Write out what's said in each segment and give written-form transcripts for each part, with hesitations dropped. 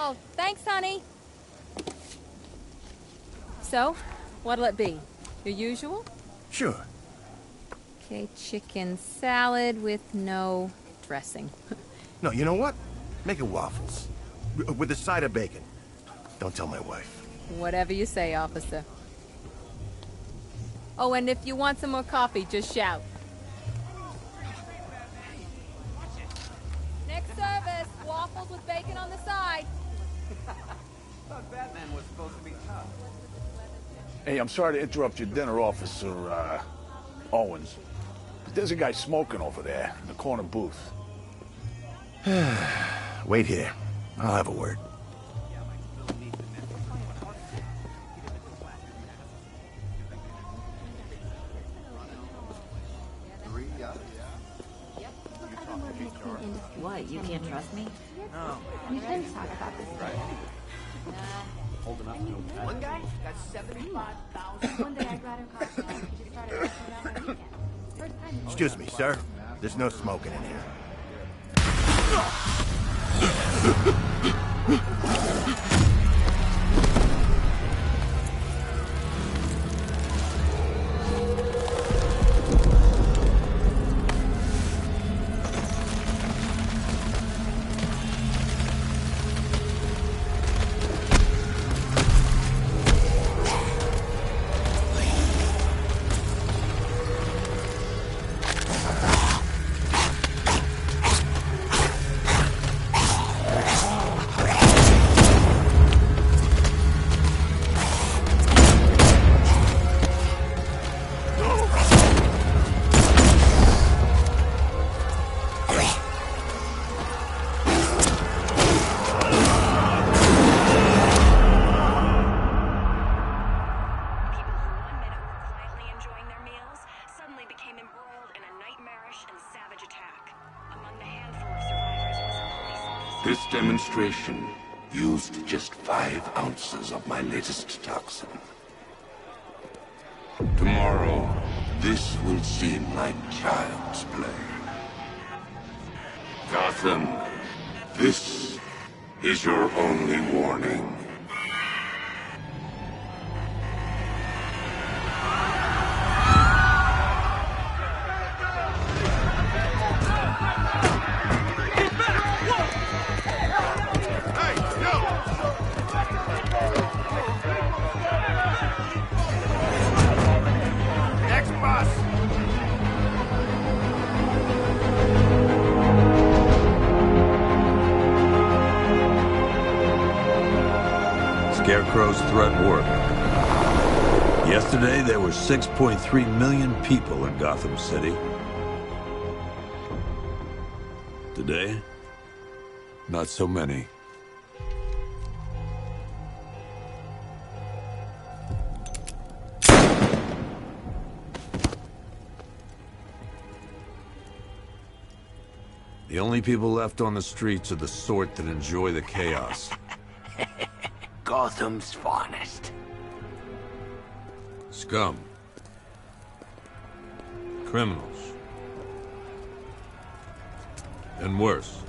Oh, thanks, honey. So, what'll it be? Your usual? Sure. Okay, chicken salad with no dressing. No, you know what? Make it waffles. With a side of bacon. Don't tell my wife. Whatever you say, officer. Oh, and if you want some more coffee, just shout. Next service, waffles with bacon on the side. Thought Batman was supposed to be tough. Hey, I'm sorry to interrupt your dinner, Officer, Owens. But there's a guy smoking over there in the corner booth. Wait here. I'll have a word. What, you can't trust me? No. We didn't talk about this. Old enough to know. One guy got 75,000. One day I got in car and he just started messing around my weekend. First time. Excuse me, sir. There's no smoking in here. This demonstration used just 5 ounces of my latest toxin. Tomorrow, this will seem like child's play. Gotham, this is your only warning. Scarecrow's threat worked. Yesterday, there were 6.3 million people in Gotham City. Today, not so many. The only people left on the streets are the sort that enjoy the chaos. Gotham's finest. Scum. Criminals. And worse.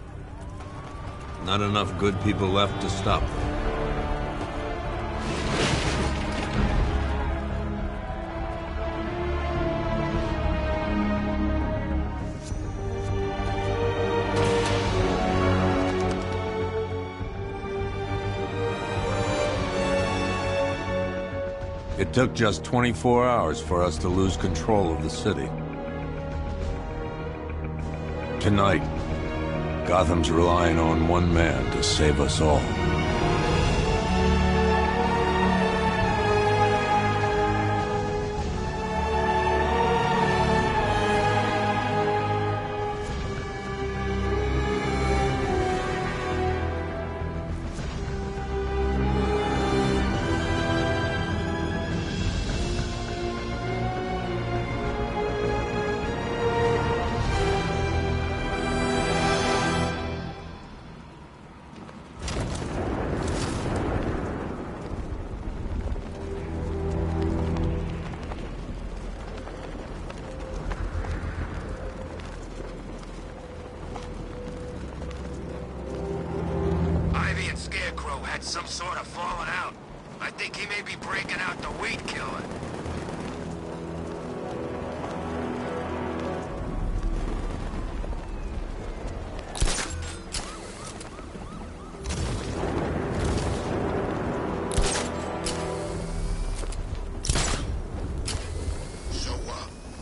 Not enough good people left to stop them. It took just 24 hours for us to lose control of the city. Tonight, Gotham's relying on one man to save us all. some sort of falling out. I think he may be breaking out the weed killer.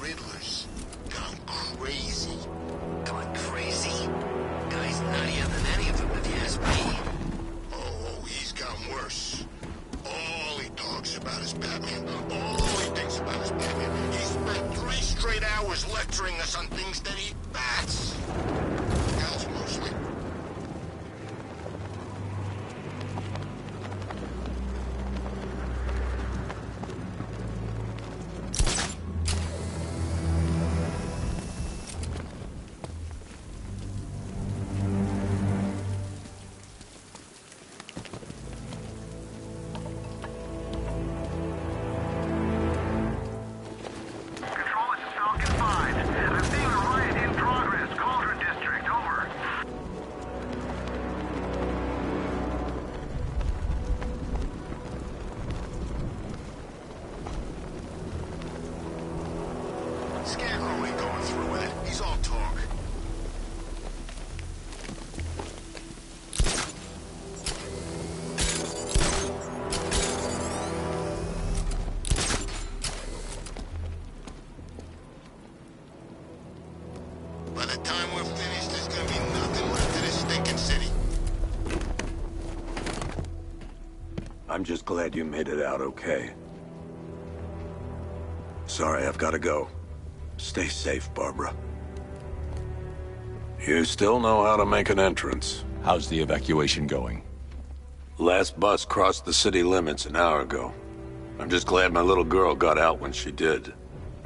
Riddler's gone crazy. Gone crazy? Guy's nuttier than any of them, if you ask me. Oh, he's gone worse. All he talks about is Batman. All he thinks about is Batman. He spent 3 straight hours lecturing us on things that eat bats. Cows mostly. Scarecrow ain't going through with it. He's all talk. By the time we're finished, there's gonna be nothing left of this stinking city. I'm just glad you made it out okay. Sorry, I've got to go. Stay safe, Barbara. You still know how to make an entrance. How's the evacuation going? Last bus crossed the city limits an hour ago. I'm just glad my little girl got out when she did.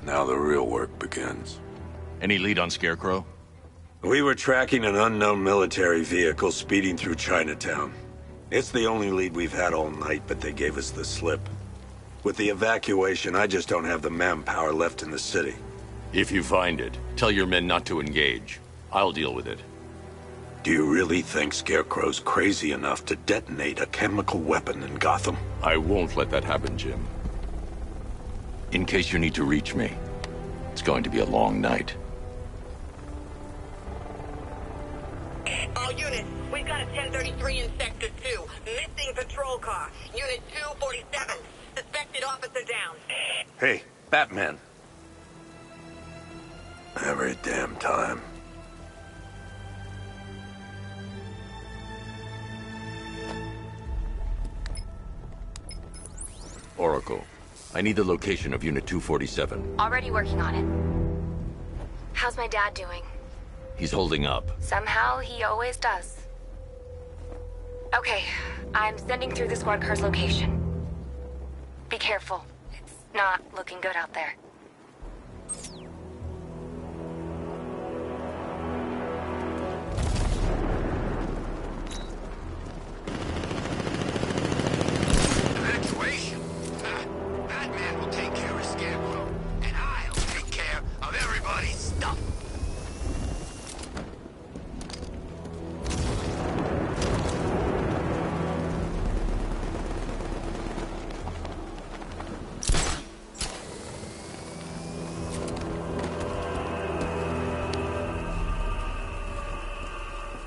Now the real work begins. Any lead on Scarecrow? We were tracking an unknown military vehicle speeding through Chinatown. It's the only lead we've had all night, but they gave us the slip. With the evacuation, I just don't have the manpower left in the city. If you find it, tell your men not to engage. I'll deal with it. Do you really think Scarecrow's crazy enough to detonate a chemical weapon in Gotham? I won't let that happen, Jim. In case you need to reach me, it's going to be a long night. All units, we've got a 1033 in Sector 2. Missing patrol car. Unit 247. Suspected officer down. Hey, Batman. Every damn time. Oracle, I need the location of Unit 247. Already working on it. How's my dad doing? He's holding up. Somehow, he always does. Okay, I'm sending through the squad car's location. Be careful. It's not looking good out there. Evacuation? Batman will take care of Scarecrow, and I'll take care of everybody's stuff.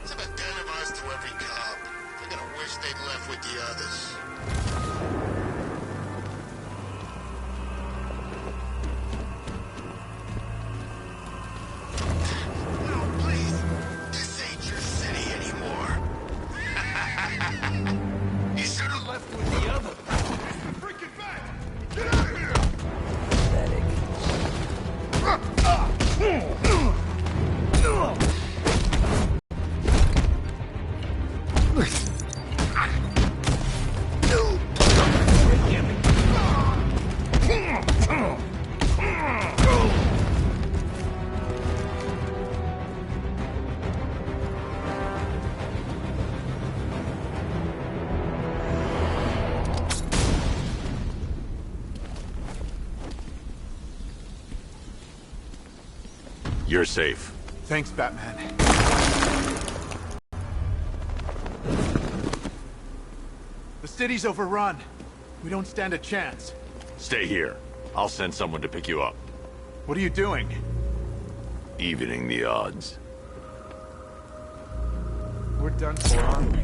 It's about 10 of us to every cop. They're gonna wish they'd left with the others. No, please. This ain't your city anymore. You should have left with the others. Freaking back! Get out of here! You're safe. Thanks, Batman. The city's overrun. We don't stand a chance. Stay here. I'll send someone to pick you up. What are you doing? Evening the odds. We're done for, aren't we?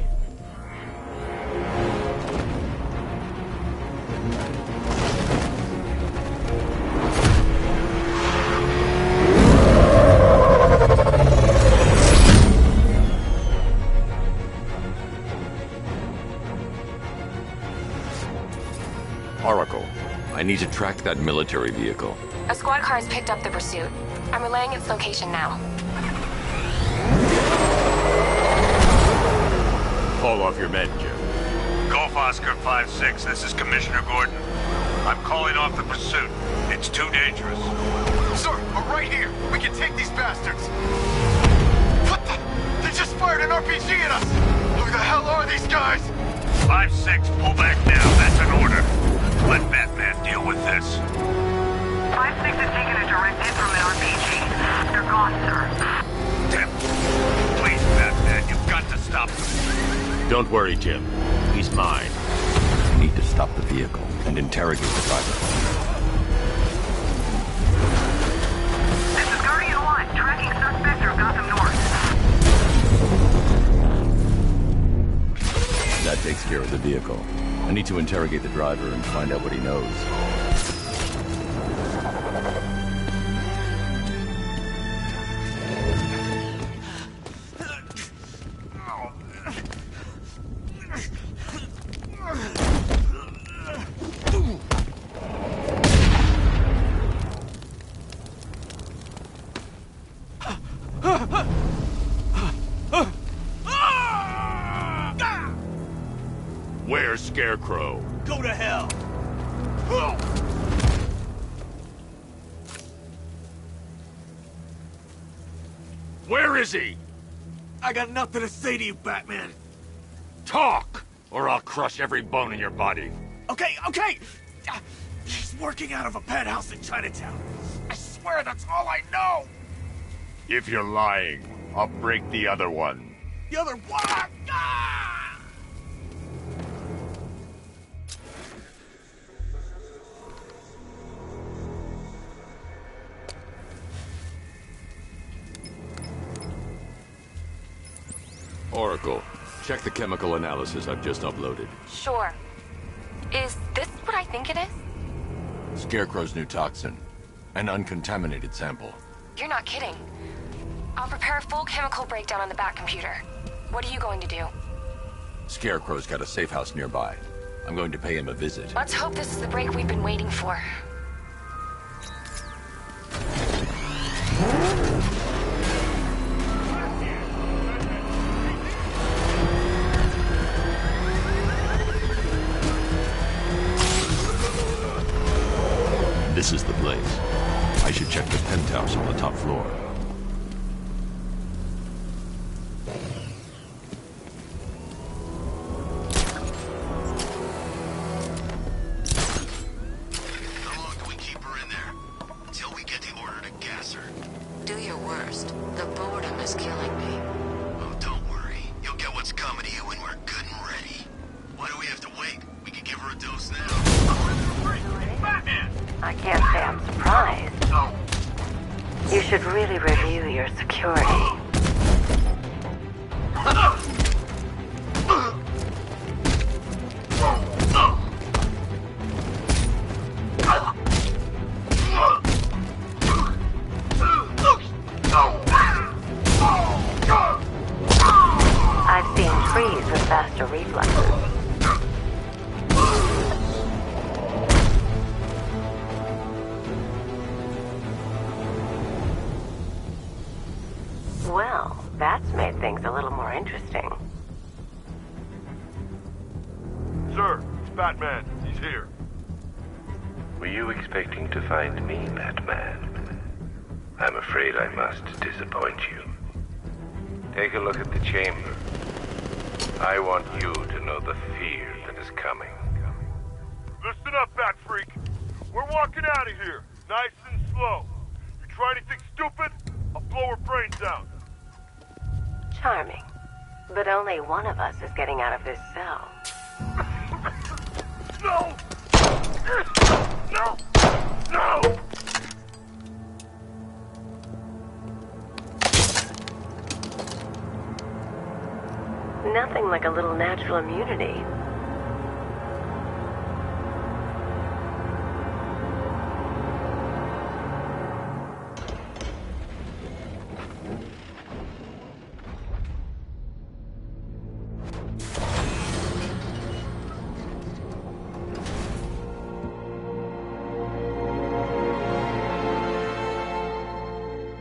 Oracle, I need to track that military vehicle. A squad car has picked up the pursuit. I'm relaying its location now. Call off your men, Jim. Golf Oscar 5-6, this is Commissioner Gordon. I'm calling off the pursuit. It's too dangerous. Sir, we're right here. We can take these bastards. What the? They just fired an RPG at us. Who the hell are these guys? 5-6, pull back now. That's an order. Let Batman deal with this. 5-6 has taken a direct hit from an RPG. They're gone, sir. Damn. Please, Batman, you've got to stop them. Don't worry, Jim. He's mine. I need to stop the vehicle and interrogate the driver. This is Guardian 1, tracking suspect through Gotham North. That takes care of the vehicle. I need to interrogate the driver and find out what he knows. Where's Scarecrow? Go to hell. Where is he? I got nothing to say to you, Batman. Talk, or I'll crush every bone in your body. Okay. He's working out of a penthouse in Chinatown. I swear that's all I know. If you're lying, I'll break the other one. The other one. Ah! Oracle, check the chemical analysis I've just uploaded. Sure. Is this what I think it is? Scarecrow's new toxin. An uncontaminated sample. You're not kidding. I'll prepare a full chemical breakdown on the back computer. What are you going to do? Scarecrow's got a safe house nearby. I'm going to pay him a visit. Let's hope this is the break we've been waiting for. This is the place. I should check the penthouse on the top floor. How long do we keep her in there? Until we get the order to gas her. Do your worst. The boredom is killing me. Oh, don't worry. You'll get what's coming to you when we're good and ready. Why do we have to wait? We can give her a dose now. Batman! I can't say I'm surprised. You should really review your security. I've seen trees with faster reflexes. Well, that's made things a little more interesting. Sir, it's Batman. He's here. Were you expecting to find me, Batman? I'm afraid I must disappoint you. Take a look at the chamber. I want you to know the fear that is coming. Listen up, Bat Freak. We're walking out of here, nice and slow. You try anything stupid, I'll blow her brains out. Charming. But only one of us is getting out of this cell. No! No! No! Nothing like a little natural immunity.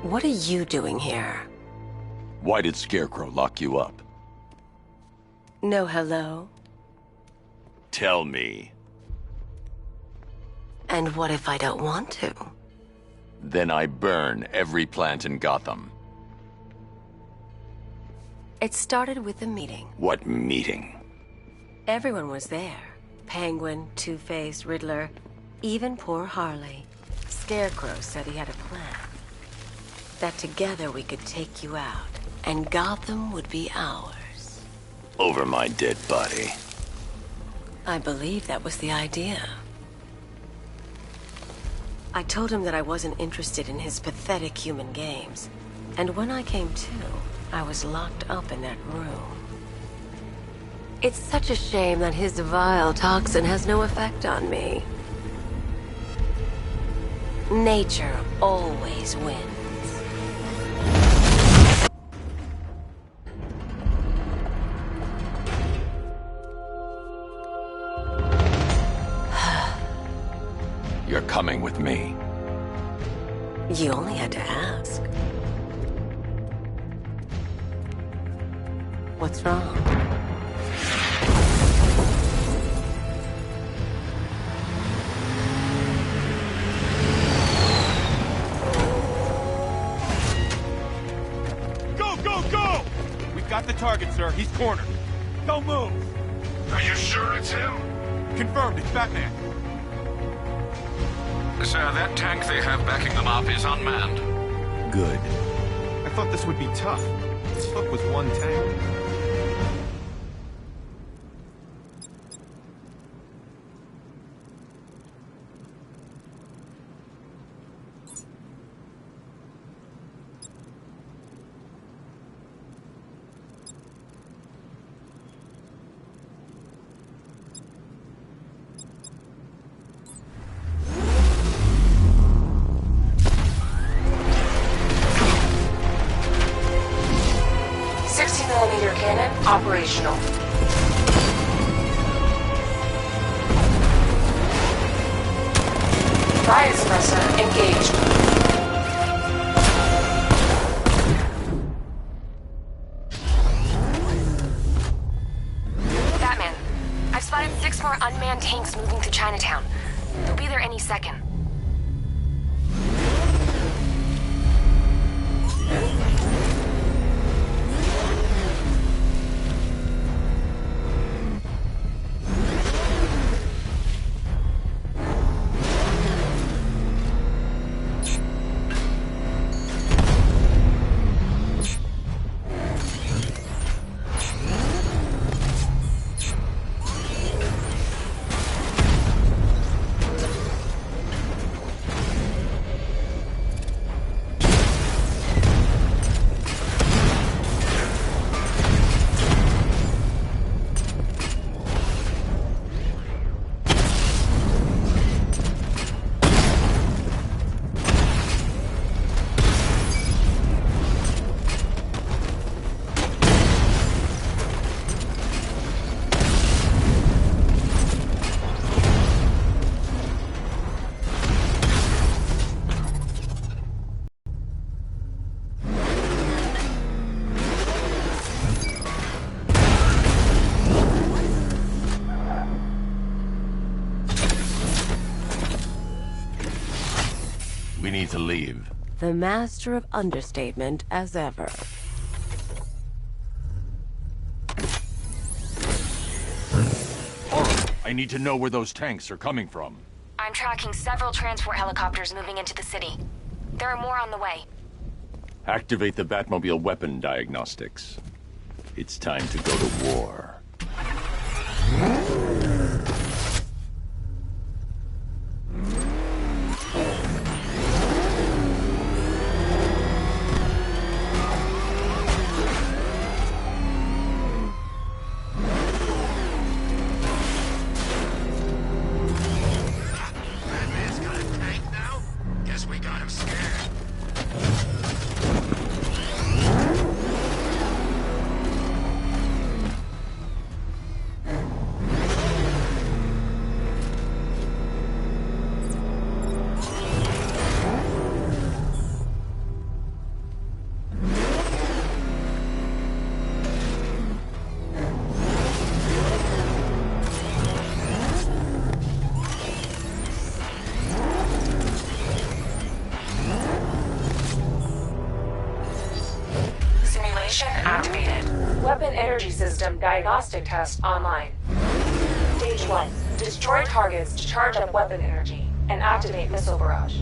What are you doing here? Why did Scarecrow lock you up? No hello? Tell me. And what if I don't want to? Then I burn every plant in Gotham. It started with a meeting. What meeting? Everyone was there. Penguin, Two-Face, Riddler, even poor Harley. Scarecrow said he had a plan. That together we could take you out, and Gotham would be ours. Over my dead body. I believe that was the idea. I told him that I wasn't interested in his pathetic human games. And when I came to, I was locked up in that room. It's such a shame that his vile toxin has no effect on me. Nature always wins. You're coming with me. You only had to ask. What's wrong? Go, go, go! We've got the target, sir. He's cornered. Don't move. Are you sure it's him? Confirmed. It's Batman. Sir, that tank they have backing them up is unmanned. Good. I thought this would be tough. This fuck was one tank. Cannon operational. Fire suppressor engaged. Batman, I've spotted 6 more unmanned tanks moving through Chinatown. They'll be there any second. We need to leave. The master of understatement as ever. I need to know where those tanks are coming from. I'm tracking several transport helicopters moving into the city. There are more on the way. Activate the Batmobile weapon diagnostics. It's time to go to war. system diagnostic test online. Stage 1. Destroy targets to charge up weapon energy and activate missile barrage.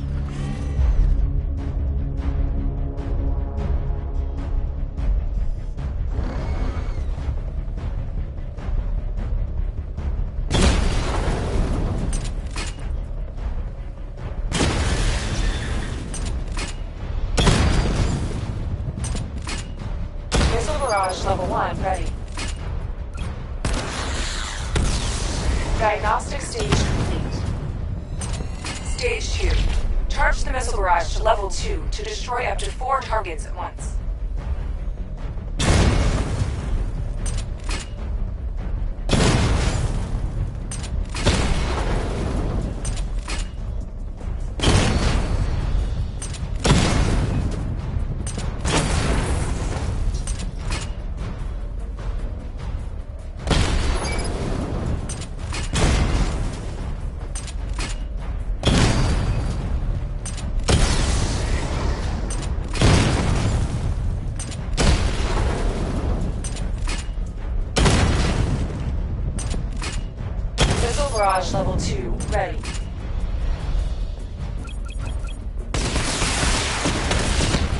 Missile barrage level 1 ready. Diagnostic stage complete. Stage 2. Charge the missile barrage to level 2 to destroy up to 4 targets at once. Barrage level 2 ready.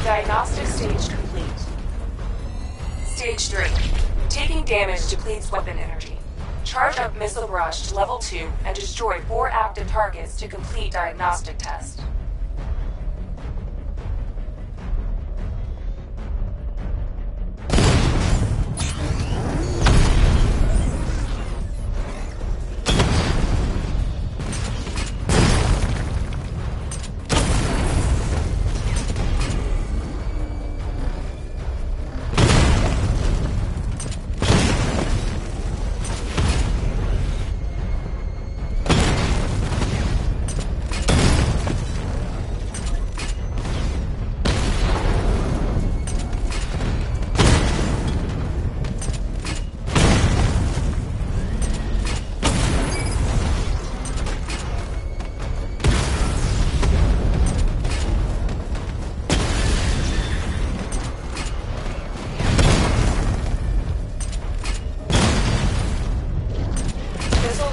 Diagnostic stage complete. Stage 3. Taking damage depletes weapon energy. Charge up missile barrage to level 2 and destroy 4 active targets to complete diagnostic test.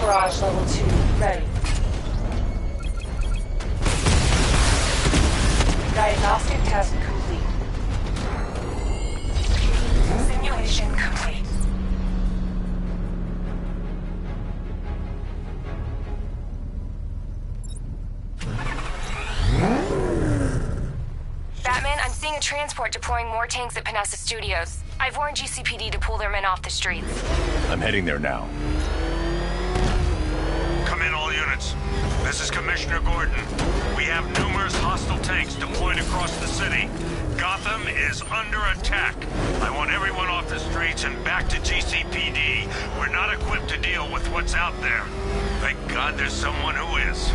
Barrage level 2 ready. Diagnostic test complete. Simulation complete. Batman, I'm seeing a transport deploying more tanks at Panessa Studios. I've warned GCPD to pull their men off the streets. I'm heading there now. Come in, all units. This is Commissioner Gordon. We have numerous hostile tanks deployed across the city. Gotham is under attack. I want everyone off the streets and back to GCPD. We're not equipped to deal with what's out there. Thank God there's someone who is.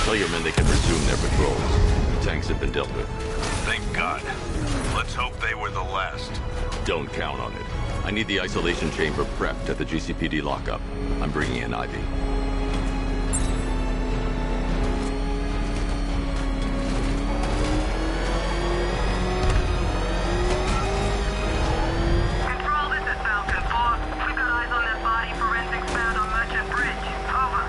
Tell your men they can resume their patrols. The tanks have been dealt with. Thank God. Let's hope they were the last. Don't count on it. I need the isolation chamber prepped at the GCPD lockup. I'm bringing in Ivy. Control, this is Falcon 4. We've got eyes on that body forensics found on Merchant Bridge. Over.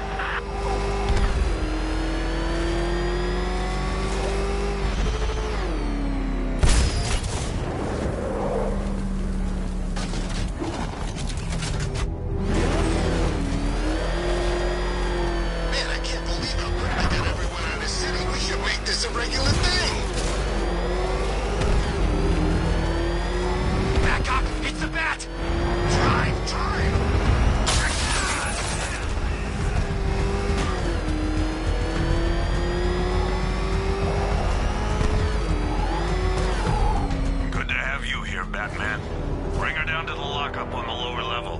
down to the lockup on the lower level.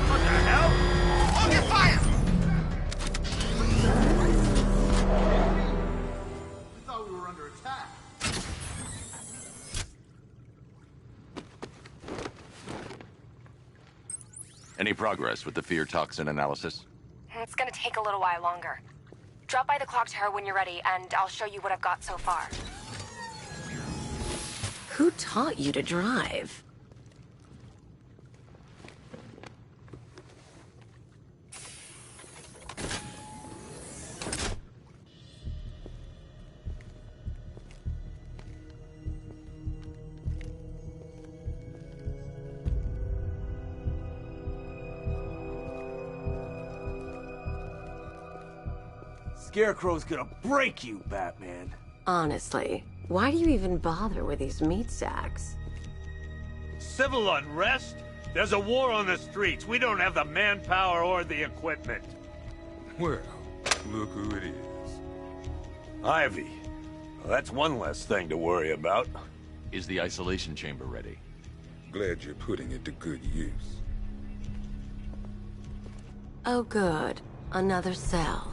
What the hell? Hold your fire! We thought we were under attack. Any progress with the fear toxin analysis? It's gonna take a little while longer. Drop by the clock tower when you're ready, and I'll show you what I've got so far. Who taught you to drive? Scarecrow's gonna break you, Batman. Honestly, why do you even bother with these meat sacks? Civil unrest? There's a war on the streets. We don't have the manpower or the equipment. Well, look who it is. Ivy. Well, that's one less thing to worry about. Is the isolation chamber ready? Glad you're putting it to good use. Oh good, another cell.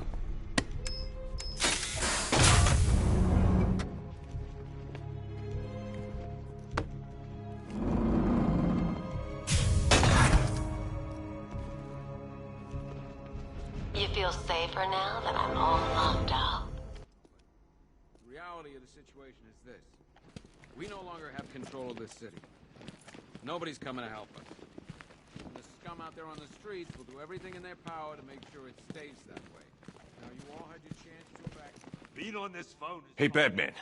You feel safer now that I'm all locked up? The reality of the situation is this. We no longer have control of this city. Nobody's coming to help us. And the scum out there on the streets will do everything in their power to make sure it stays that way. Now, you all had your chance to evacuate. Being on this phone is... Hey, Batman.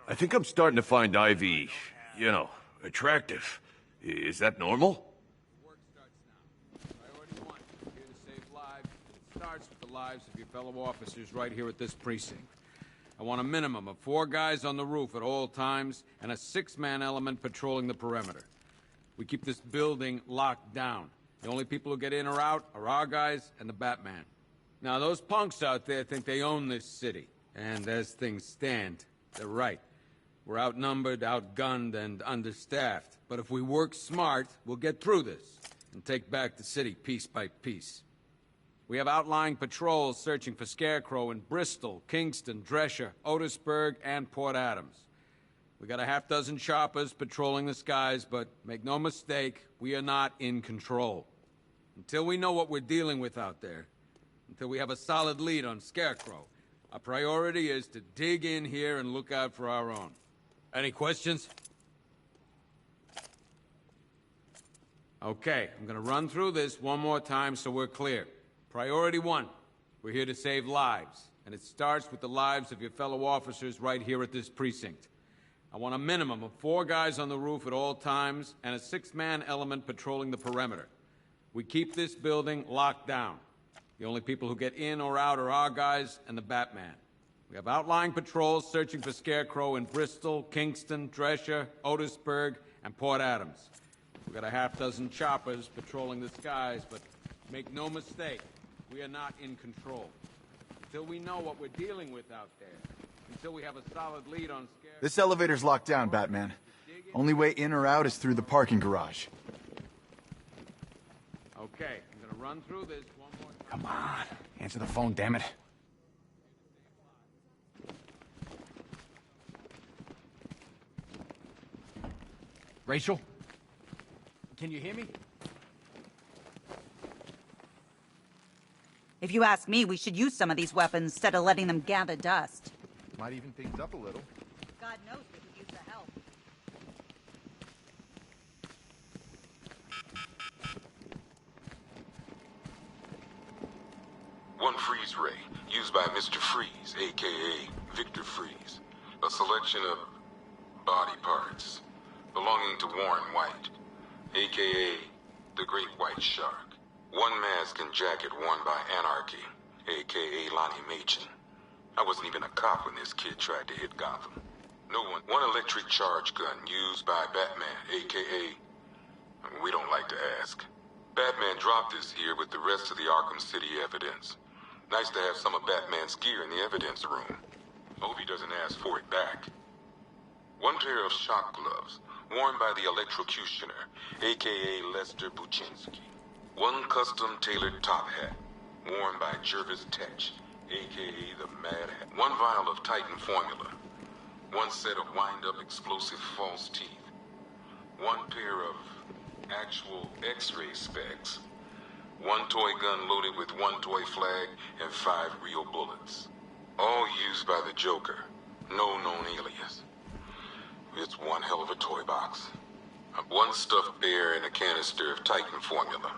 I think I'm starting to find Ivy, you know, attractive. Is that normal? Work starts now. Priority 1, we're here to save lives. It starts with the lives of your fellow officers right here at this precinct. I want a minimum of 4 guys on the roof at all times and a 6-man element patrolling the perimeter. We keep this building locked down. The only people who get in or out are our guys and the Batman. Now, those punks out there think they own this city. And as things stand, they're right. We're outnumbered, outgunned, and understaffed. But if we work smart, we'll get through this and take back the city piece by piece. We have outlying patrols searching for Scarecrow in Bristol, Kingston, Drescher, Otisburg, and Port Adams. We got a half-dozen choppers patrolling the skies, but make no mistake, we are not in control. Until we know what we're dealing with out there, until we have a solid lead on Scarecrow, our priority is to dig in here and look out for our own. Any questions? Okay, I'm gonna run through this one more time so we're clear. Priority 1, we're here to save lives, and it starts with the lives of your fellow officers right here at this precinct. I want a minimum of 4 guys on the roof at all times and a 6-man element patrolling the perimeter. We keep this building locked down. The only people who get in or out are our guys and the Batman. We have outlying patrols searching for Scarecrow in Bristol, Kingston, Drescher, Otisburg, and Port Adams. We've got a half-dozen choppers patrolling the skies, but make no mistake, we are not in control. Until we know what we're dealing with out there, until we have a solid lead on Scarecrow... This elevator's locked down, Batman. Only way in or out is through the parking garage. Okay, I'm gonna run through this one more time. Come on, answer the phone, damn it. Rachel? Can you hear me? If you ask me, we should use some of these weapons instead of letting them gather dust. Might even things up a little. God knows we could use the help. One freeze ray, used by Mr. Freeze, a.k.a. Victor Freeze. A selection of body parts belonging to Warren White, a.k.a. the Great White Shark. One mask and jacket worn by Anarchy, a.k.a. Lonnie Machin. I wasn't even a cop when this kid tried to hit Gotham. No one. One electric charge gun used by Batman, a.k.a. we don't like to ask. Batman dropped this here with the rest of the Arkham City evidence. Nice to have some of Batman's gear in the evidence room. Hope he doesn't ask for it back. One pair of shock gloves, worn by the electrocutioner, a.k.a. Lester Buczynski. One custom-tailored top hat, worn by Jervis Tetch, a.k.a. the Mad Hat. One vial of Titan formula. One set of wind-up explosive false teeth. One pair of actual X-ray specs. One toy gun loaded with one toy flag and 5 real bullets. All used by the Joker. No known alias. It's one hell of a toy box. One stuffed bear and a canister of Titan formula.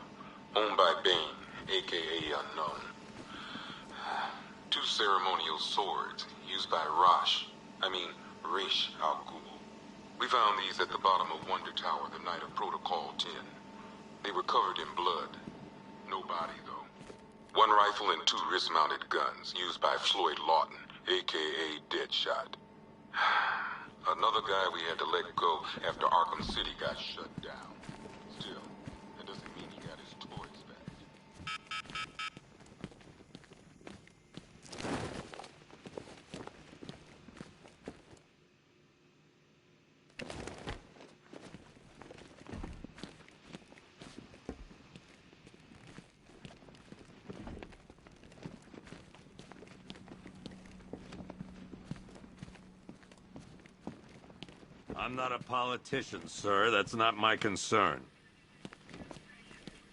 Owned by Bane, a.k.a. Unknown. 2 ceremonial swords used by Ra's al Ghul. We found these at the bottom of Wonder Tower the night of Protocol 10. They were covered in blood. No body, though. One rifle and 2 wrist-mounted guns used by Floyd Lawton, a.k.a. Deadshot. Another guy we had to let go after Arkham City got shut down. Still, that doesn't mean he got his toys back. I'm not a politician, sir. That's not my concern.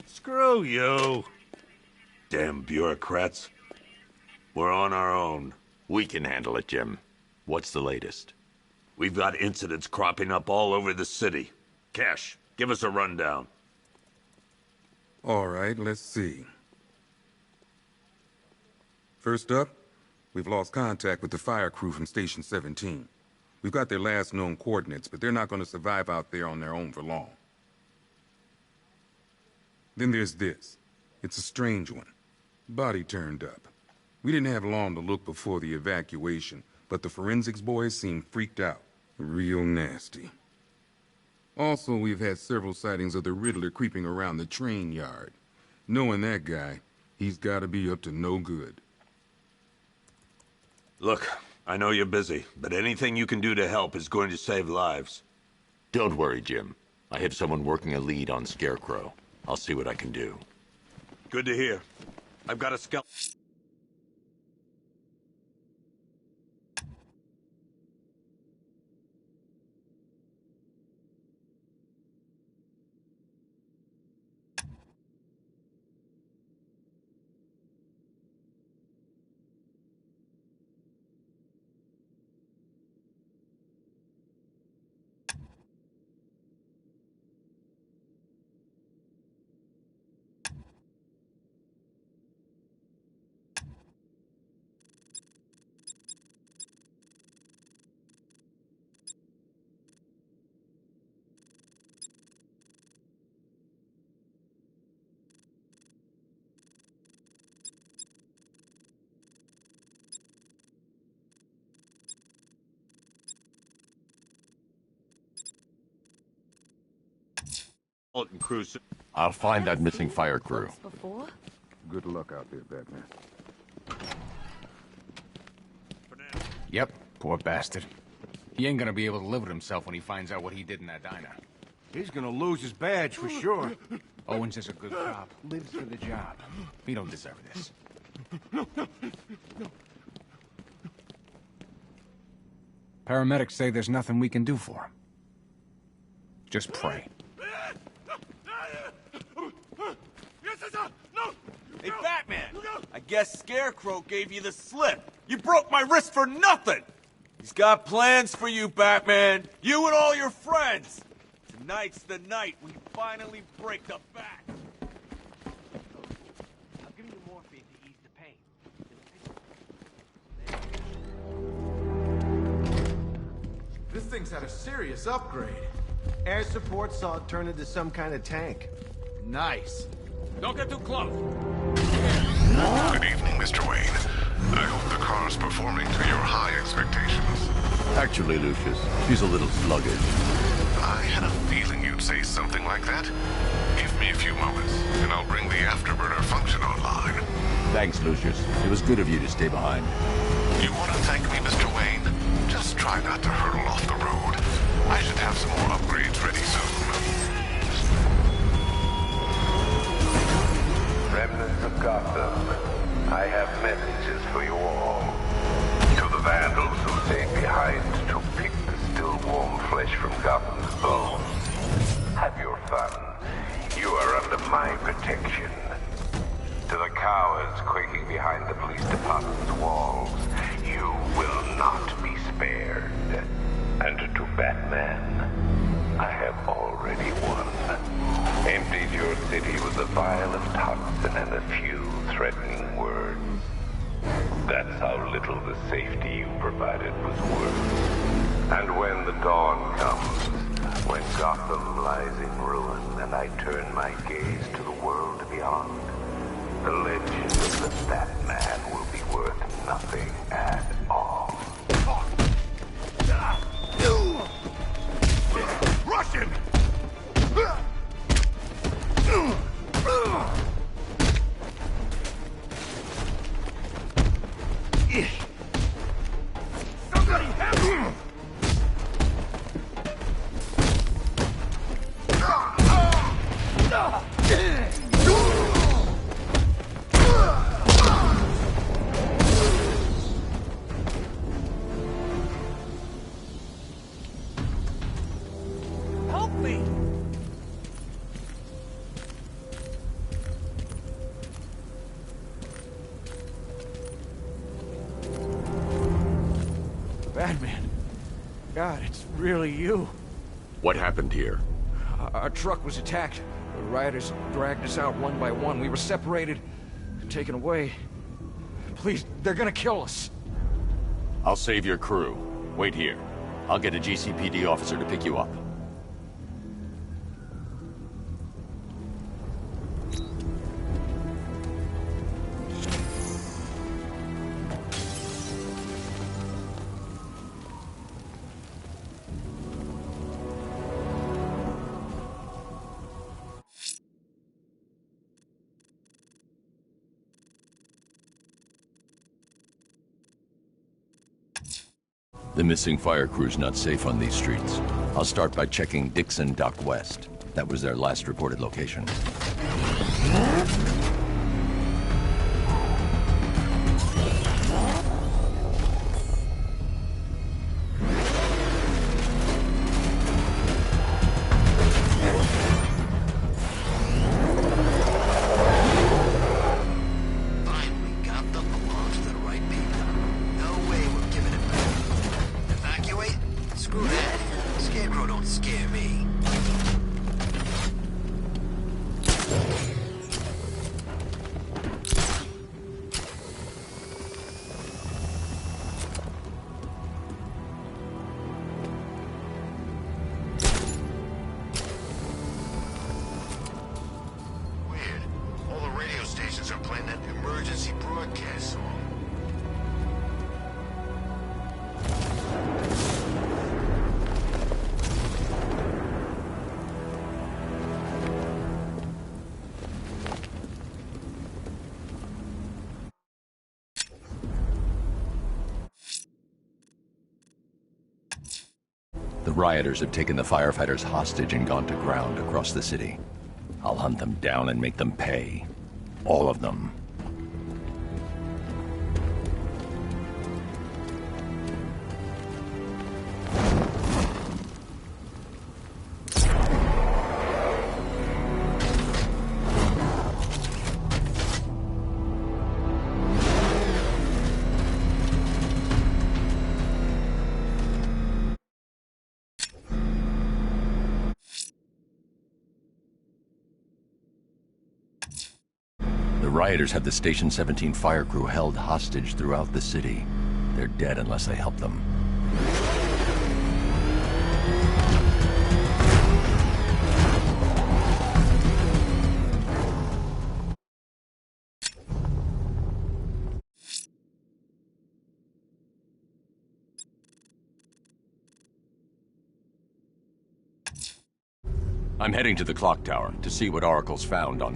Screw you. Damn bureaucrats. We're on our own. We can handle it, Jim. What's the latest? We've got incidents cropping up all over the city. Cash, give us a rundown. All right, let's see. First up, we've lost contact with the fire crew from Station 17. We've got their last known coordinates, but they're not going to survive out there on their own for long. Then there's this. It's a strange one. Body turned up. We didn't have long to look before the evacuation, but the forensics boys seemed freaked out. Real nasty. Also, we've had several sightings of the Riddler creeping around the train yard. Knowing that guy, he's got to be up to no good. Look, I know you're busy, but anything you can do to help is going to save lives. Don't worry, Jim. I have someone working a lead on Scarecrow. I'll see what I can do. Good to hear. I've got a skeleton. I'll find that missing fire crew. Before? Good luck out there, Batman. Yep, poor bastard. He ain't gonna be able to live with himself when he finds out what he did in that diner. He's gonna lose his badge for sure. Owens is a good cop, lives for the job. He don't deserve this. Paramedics say there's nothing we can do for him. Just pray. Hey, Batman! I guess Scarecrow gave you the slip. You broke my wrist for nothing! He's got plans for you, Batman. You and all your friends. Tonight's the night we finally break the back. I'll give you morphine to ease the pain. This thing's had a serious upgrade. Air support saw it turn into some kind of tank. Nice. Don't get too close. Good evening, Mr. Wayne. I hope the car's performing to your high expectations. Actually, Lucius, she's a little sluggish. I I had a feeling you'd say something like that. Give me a few moments, and I'll bring the afterburner function online. Thanks, Lucius. It was good of you to stay behind. You want to thank me, Mr. Wayne? Just try not to hurtle off the road. I should have some more upgrades ready soon. Remnants of Gotham, I have messages for you all. To the vandals who stayed behind to pick the still warm flesh from Gotham's bones. Have your fun. You are under my protection. To the cowards quaking behind the police department's walls, you will not be spared. And to Batman, I have already won. Emptied your city with a vial of toxin and a few threatening words. That's how little the safety you provided was worth. And when the dawn comes, when Gotham lies in ruin and I turn my gaze to the world beyond, the legend of the Batman will be worth nothing at all. Russian! Somebody help me! Help me! Batman. God, it's really you. What happened here? Our truck was attacked. The rioters dragged us out one by one. We were separated, taken away. Please, they're gonna kill us. I'll save your crew. Wait here. I'll get a GCPD officer to pick you up. The missing fire crew's not safe on these streets. I'll start by checking Dixon Dock West. That was their last reported location. Screw that. Scarecrow don't scare me. Weird. All the radio stations are playing that emergency broadcast song. The rioters have taken the firefighters hostage and gone to ground across the city. I'll hunt them down and make them pay. All of them. The rioters have the Station 17 fire crew held hostage throughout the city. They're dead unless I help them. I'm heading to the clock tower to see what Oracle's found on...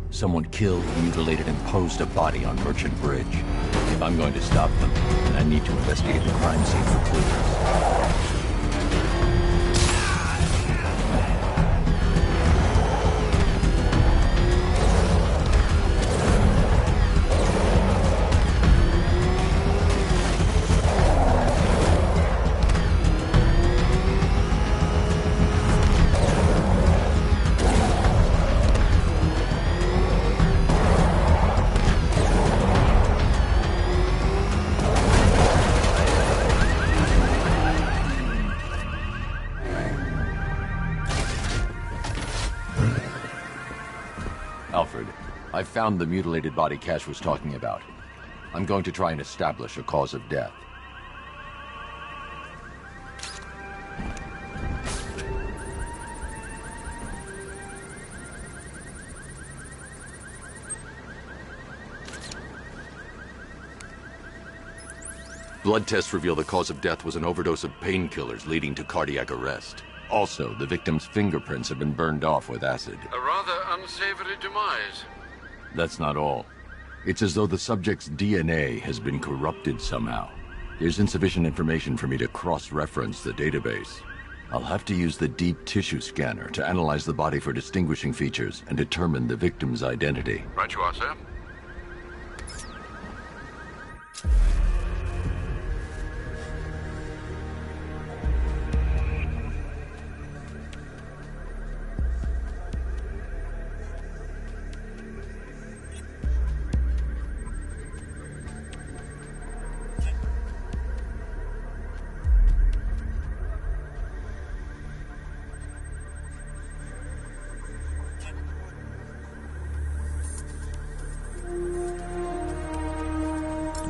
Someone killed, mutilated, and posed a body on Merchant Bridge. If I'm going to stop them, then I need to investigate the crime scene for clues. Alfred, I found the mutilated body Cash was talking about. I'm going to try and establish a cause of death. Blood tests reveal the cause of death was an overdose of painkillers leading to cardiac arrest. Also, the victim's fingerprints have been burned off with acid. A rather unsavory demise. That's not all. It's as though the subject's DNA has been corrupted somehow. There's insufficient information for me to cross-reference the database. I'll have to use the deep tissue scanner to analyze the body for distinguishing features and determine the victim's identity. Right you are, sir.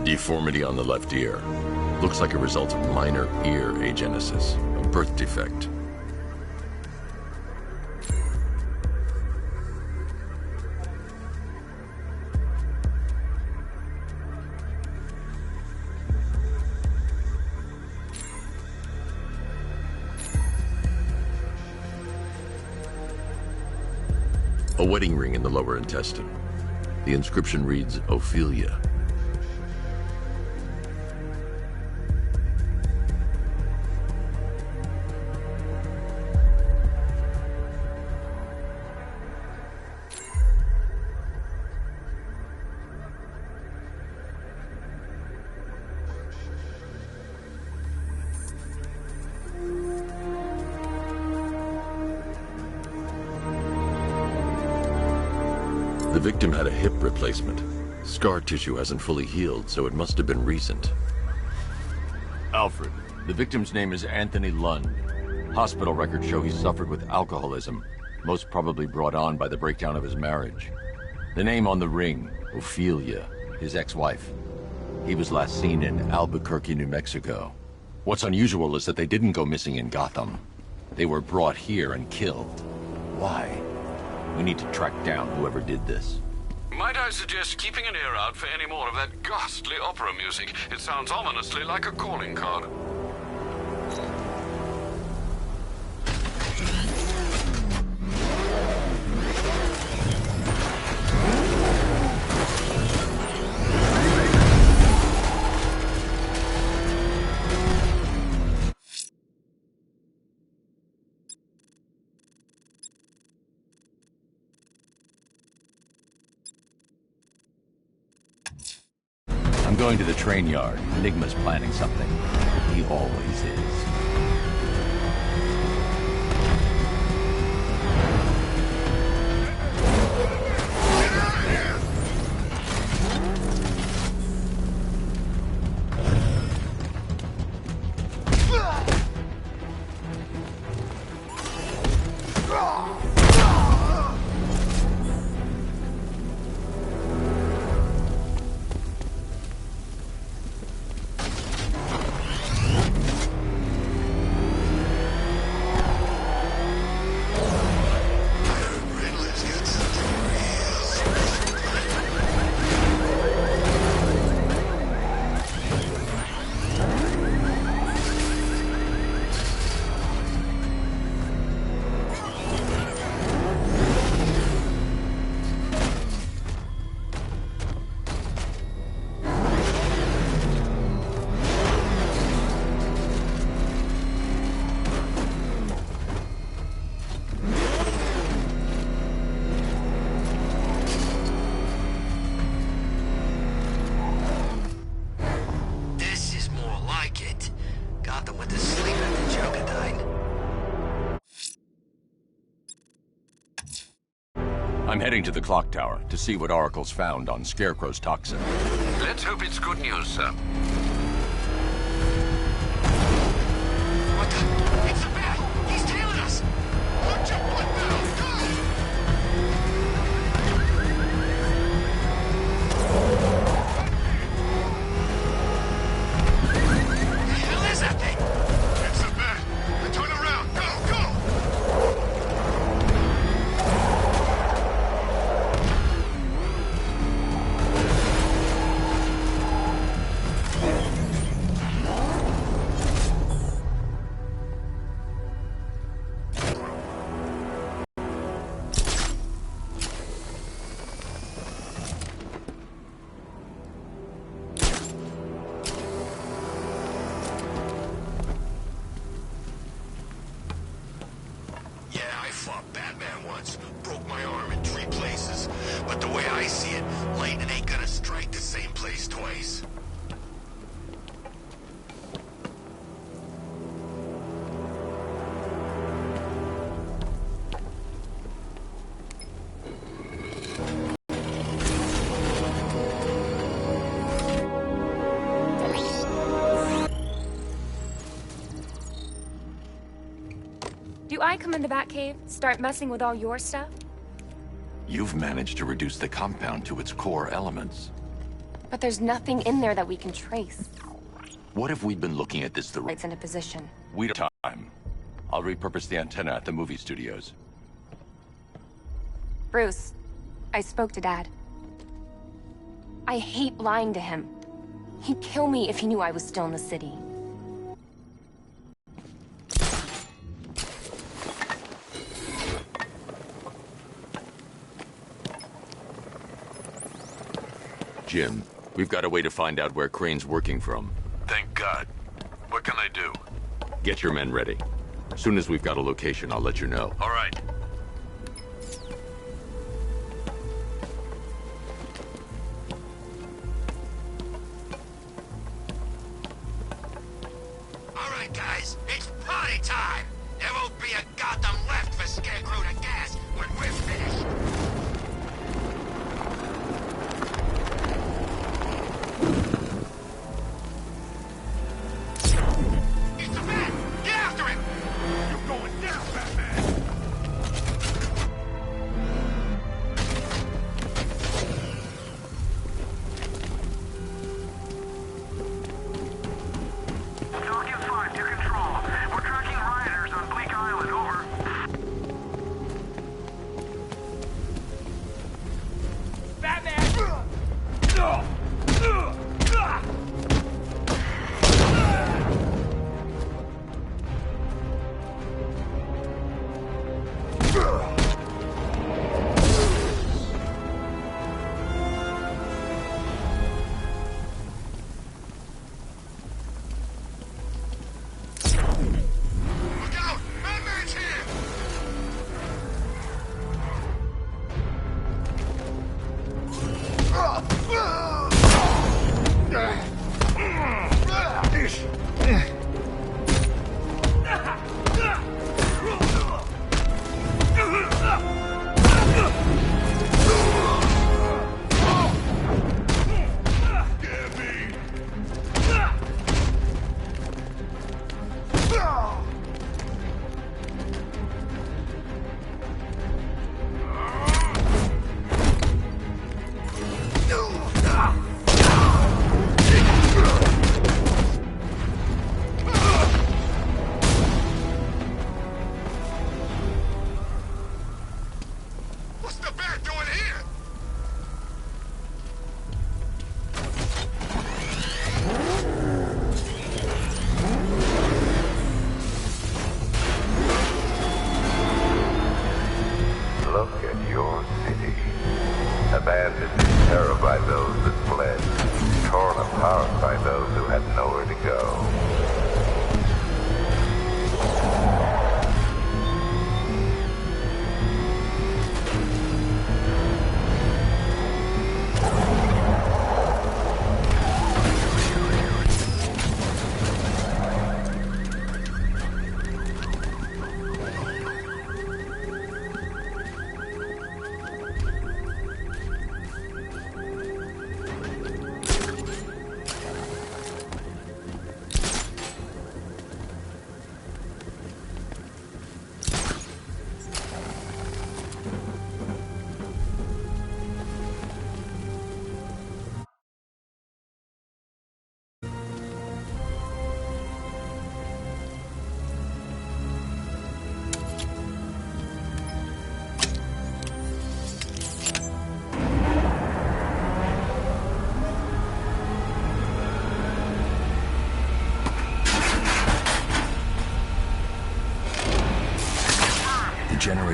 Deformity on the left ear. Looks like a result of minor ear agenesis, a birth defect. A wedding ring in the lower intestine. The inscription reads, Ophelia. The victim had a hip replacement. Scar tissue hasn't fully healed, so it must have been recent. Alfred, the victim's name is Anthony Lund. Hospital records show he suffered with alcoholism, most probably brought on by the breakdown of his marriage. The name on the ring, Ophelia, his ex-wife. He was last seen in Albuquerque, New Mexico. What's unusual is that they didn't go missing in Gotham. They were brought here and killed. Why? We need to track down whoever did this. Might I suggest keeping an ear out for any more of that ghastly opera music? It sounds ominously like a calling card. I'm going to the train yard. Enigma's planning something. He always is. I'm heading to the clock tower to see what Oracle's found on Scarecrow's toxin. Let's hope it's good news, sir. It's a bat! He's tailing us! Put your foot down! Go! The hell is that thing? It's a bat. Turn around. Go, go! Yeah, I fought Batman once. Broke my arm in 3 places. But the way I see it, lightning ain't gonna strike the same place twice. Do I come in the Batcave, start messing with all your stuff? You've managed to reduce the compound to its core elements. But there's nothing in there that we can trace. What if we'd been looking at this the Lights in a position. We don't have time. I'll repurpose the antenna at the movie studios. Bruce, I spoke to Dad. I hate lying to him. He'd kill me if he knew I was still in the city. Jim, we've got a way to find out where Crane's working from. Thank God. What can I do? Get your men ready. As soon as we've got a location, I'll let you know. All right. All right, guys, it's party time! There won't be a Gotham left for Scarecrow to gas when we're finished! It's a man! Get after him! You're going down, Batman! Falcon 5 to control. We're tracking rioters on Bleak Island, over. Look out! Batman's here! What's the bat doing here? Look at your city. Abandoned in terror by those that fled. Torn apart by those who had nowhere to go.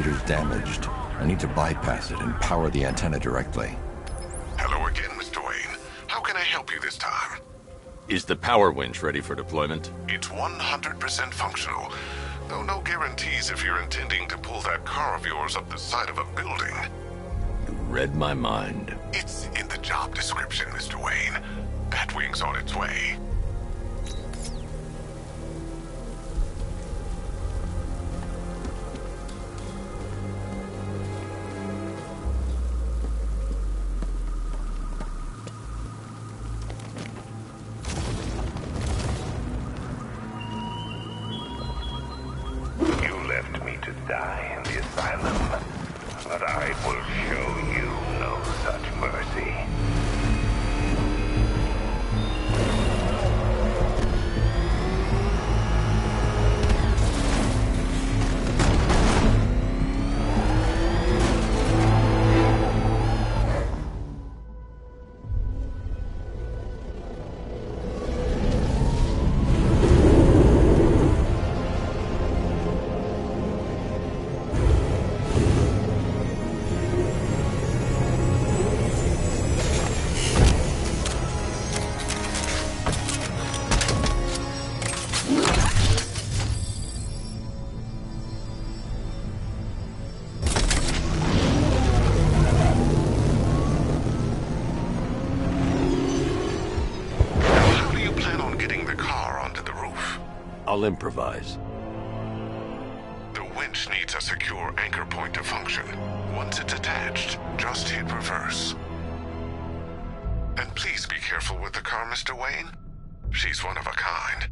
transmitter's damaged. I need to bypass it and power the antenna directly. Hello again, Mr. Wayne. How can I help you this time? Is the power winch ready for deployment? It's 100% functional, though no guarantees if you're intending to pull that car of yours up the side of a building. You read my mind. It's in the job description, Mr. Wayne. Batwing's on its way. You left me to die in the asylum, but I will show you no such mercy. I'll improvise. The winch needs a secure anchor point to function. Once it's attached, just hit reverse. And please be careful with the car, Mr. Wayne. She's one of a kind.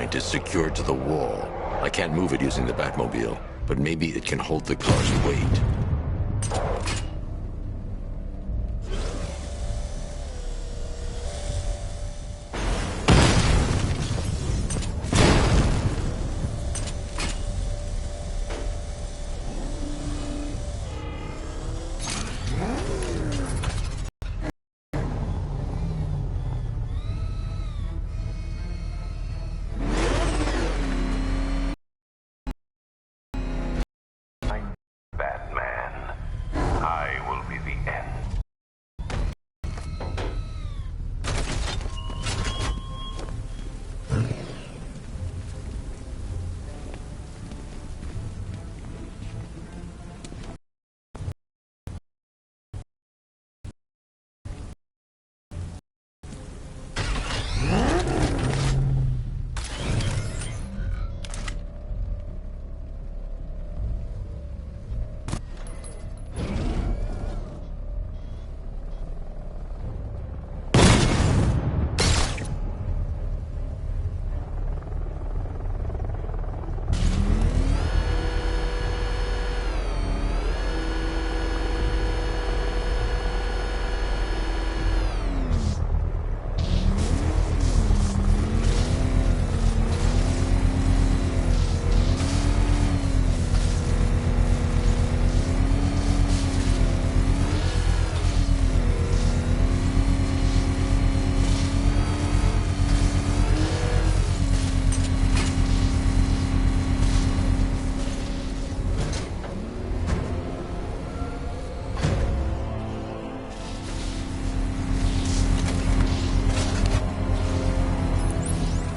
point is secured to the wall. I can't move it using the Batmobile, but maybe it can hold the car's weight. Batman. I will be the end.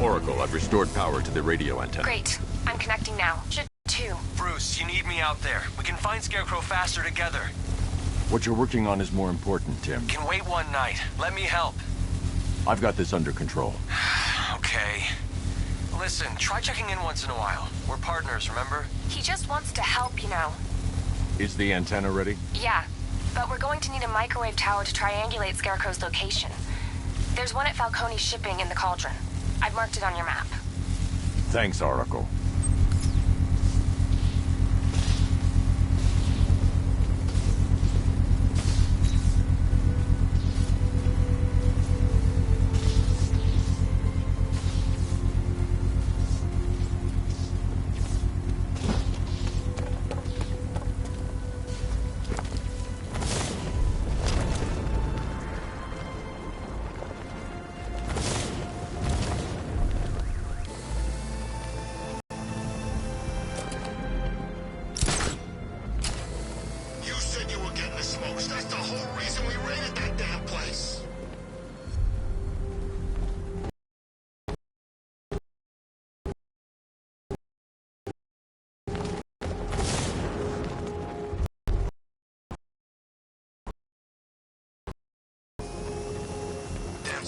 Oracle, I've restored power to the radio antenna. Great. I'm connecting now. Should too. Bruce, you need me out there. We can find Scarecrow faster together. What you're working on is more important, Tim. Can wait one night. Let me help. I've got this under control. Okay. Listen, try checking in once in a while. We're partners, remember? He just wants to help, you know. Is the antenna ready? Yeah, but we're going to need a microwave tower to triangulate Scarecrow's location. There's one at Falcone's shipping in the Cauldron. I've marked it on your map. Thanks, Oracle.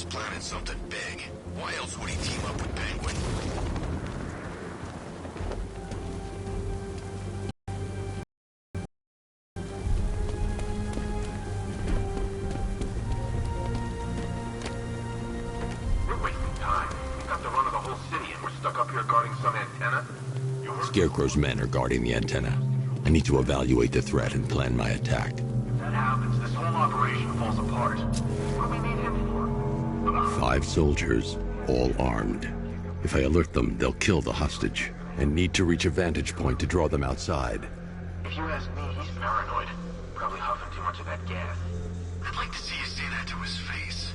Planning something big. Why else would he team up with Penguin? We're wasting time. We've got the run of the whole city and we're stuck up here guarding some antenna. Scarecrow's men are guarding the antenna. I need to evaluate the threat and plan my attack. If that happens, this whole operation falls apart. What do we need him for? 5 soldiers, all armed. If I alert them, they'll kill the hostage, and need to reach a vantage point to draw them outside. If you ask me, he's paranoid. Probably huffing too much of that gas. I'd like to see you say that to his face.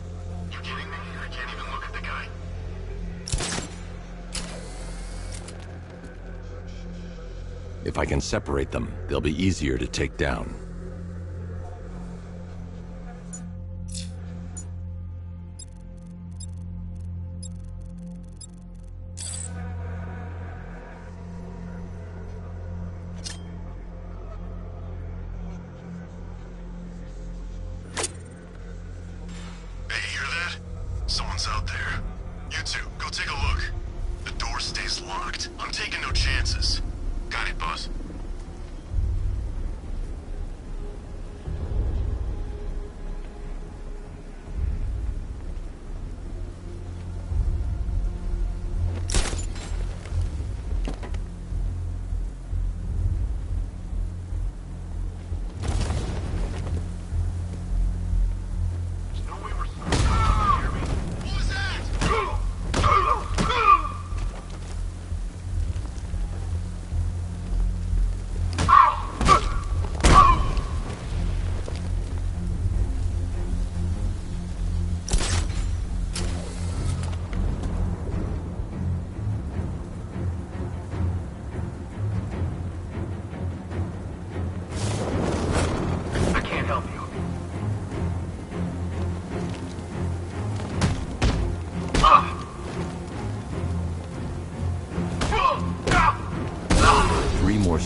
You kidding me? I can't even look at the guy. If I can separate them, they'll be easier to take down. Someone's out there. You two, go take a look. The door stays locked. I'm taking no chances. Got it, boss.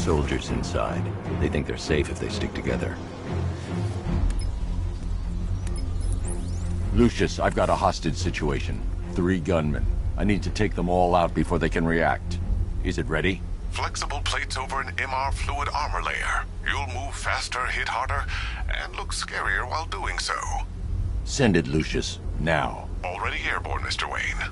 soldiers inside. They think they're safe if they stick together. Lucius, I've got a hostage situation. 3 gunmen. I need to take them all out before they can react. Is it ready? Flexible plates over an MR fluid armor layer. You'll move faster, hit harder, and look scarier while doing so. Send it, Lucius. Now. Already airborne, Mr. Wayne.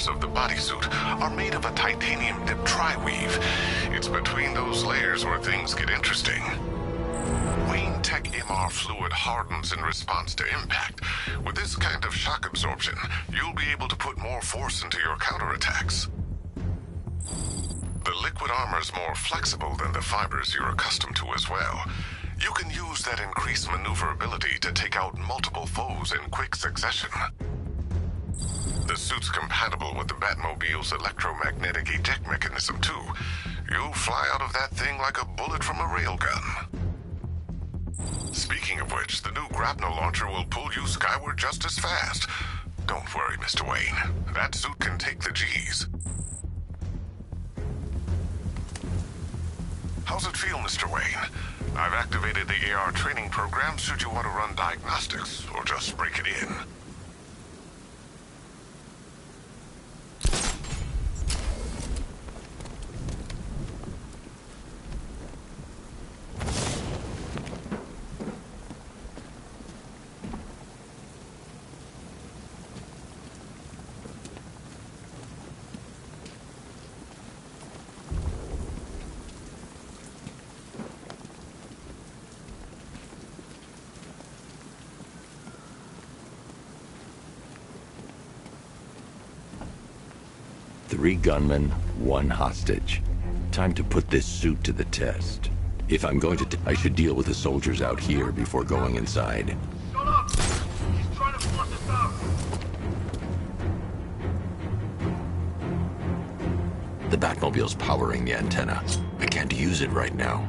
Of the bodysuit are made of a titanium dip tri-weave. It's between those layers where things get interesting. Wayne Tech MR fluid hardens in response to impact. With this kind of shock absorption, you'll be able to put more force into your counterattacks. The liquid armor's more flexible than the fibers you're accustomed to as well. You can use that increased maneuverability to take out multiple foes in quick succession. The suit's compatible with the Batmobile's electromagnetic eject mechanism, too. You'll fly out of that thing like a bullet from a railgun. Speaking of which, the new grapnel launcher will pull you skyward just as fast. Don't worry, Mr. Wayne. That suit can take the G's. How's it feel, Mr. Wayne? I've activated the AR training program should you want to run diagnostics, or just break it in. Three gunmen, 1 hostage. Time to put this suit to the test. If I'm going to, I should deal with the soldiers out here before going inside. Shut up! He's trying to flush us out! The Batmobile's powering the antenna. I can't use it right now.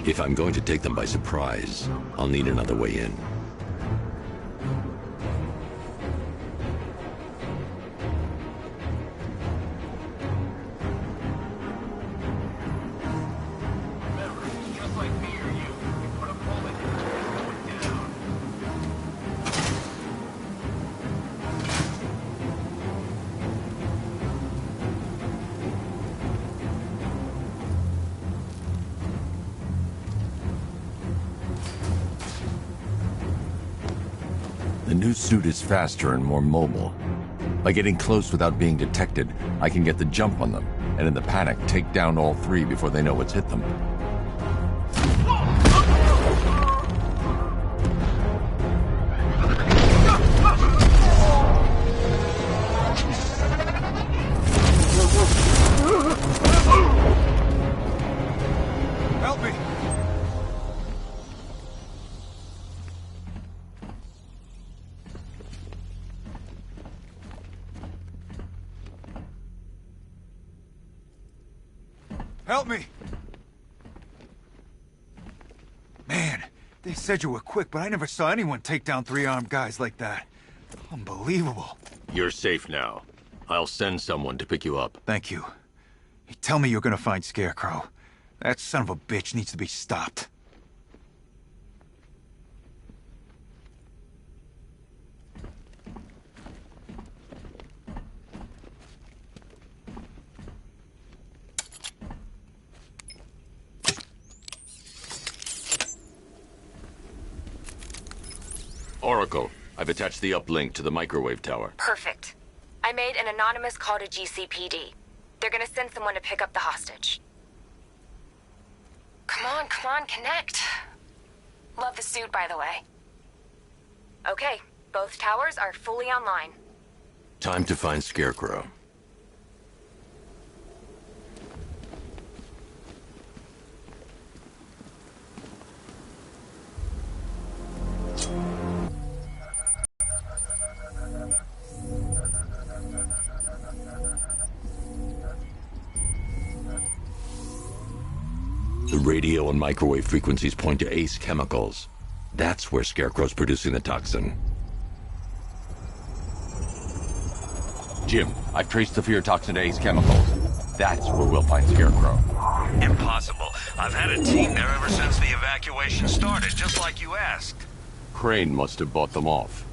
If I'm going to take them by surprise, I'll need another way in. The new suit is faster and more mobile. By getting close without being detected, I can get the jump on them, and in the panic, take down all 3 before they know what's hit them. Help me! Man, they said you were quick, but I never saw anyone take down 3 armed guys like that. Unbelievable. You're safe now. I'll send someone to pick you up. Thank you. Hey, tell me you're gonna find Scarecrow. That son of a bitch needs to be stopped. Oracle, I've attached the uplink to the microwave tower. Perfect. I made an anonymous call to GCPD. They're gonna send someone to pick up the hostage. Come on, connect. Love the suit, by the way. Okay, both towers are fully online. Time to find Scarecrow. The radio and microwave frequencies point to Ace Chemicals. That's where Scarecrow's producing the toxin. Jim, I've traced the fear toxin to Ace Chemicals. That's where we'll find Scarecrow. Impossible. I've had a team there ever since the evacuation started, just like you asked. Crane must have bought them off.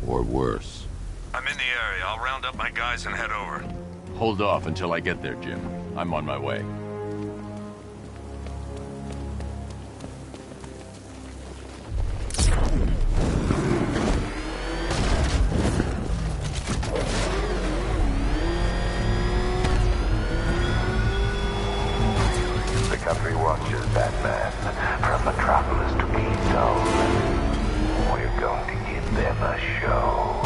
Or worse. I'm in the area. I'll round up my guys and head over. Hold off until I get there, Jim. I'm on my way. The country watches, Batman. From Metropolis to Keystone. We're going to give them a show.